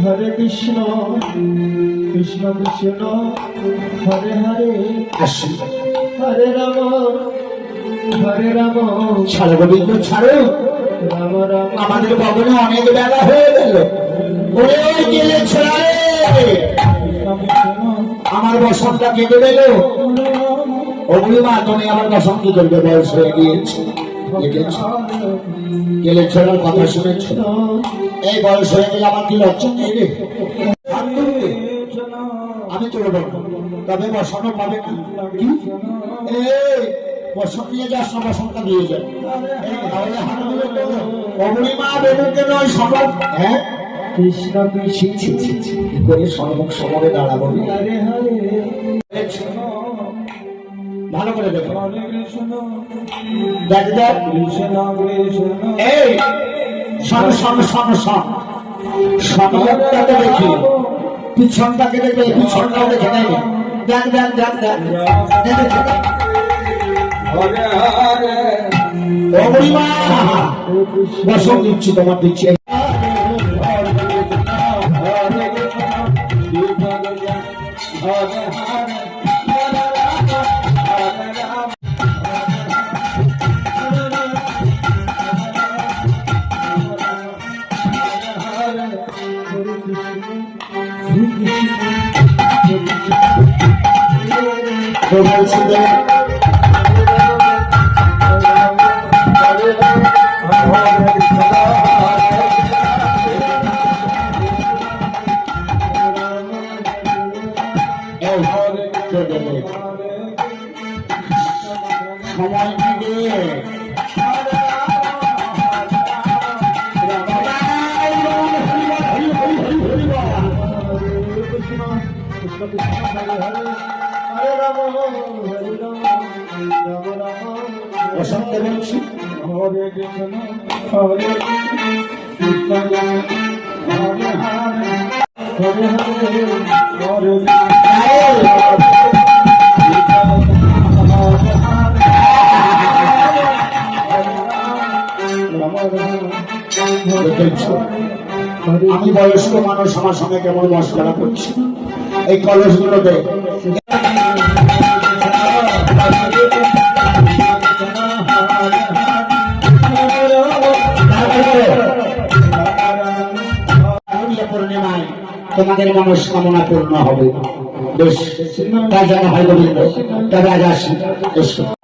हरे कृष्ण कृष्ण कृष्ण हरे हरे हरे राम ছাড়ো গোবিন্দ ছাড়ো, राम राम আমাদের ভবনে অনেক বেলা হয়ে গেল। ওরে গেলে ছোড়ারে, আমার বসনটা কেটে দিল। ওগুলি মা তুমি আমার বসন কি করবে, বয়স হয়ে গিয়েছে। গেলে ছোড়ার কথা শুনেছ, এই বয়স হয়ে গেলে আমার কি লজ্জা নেই রে? আমি চলে বলবো, তবে বসনও পাবে না। বসন নিয়ে যাস না, বসনটা দিয়ে যাবে। অবলিমা বেরোতে নয় সবক। হ্যাঁ कृष्ण कृष्ण কি করে সর্বক সমরে দাঁড়াবো? ভালো করে দেখো, দেখ দেখ, এই শোন শোন শোন শোন, সনকটাকে দেখি, পিছনটাকে দেখবে, পিছনটাও দেখে নেবে। দেখ দেখ দেখ দেখ, অবলিমা বসন দিচ্ছি, তোমার দিচ্ছি। বসন্তে বলছি हरे कृष्ण हरे कृष्ण हरे हरे हरे हरे হয়েছে। আমি বয়স্ক মানুষ, আমার সঙ্গে কেমন মশলা করছি এই কলেজগুলোতে। পূর্ণিমায় তোমাদের মনস্কামনা পূর্ণ হবে। বেশ, তাই যেন হয় গোবিন্দ। তবে আজ আসি। এসো।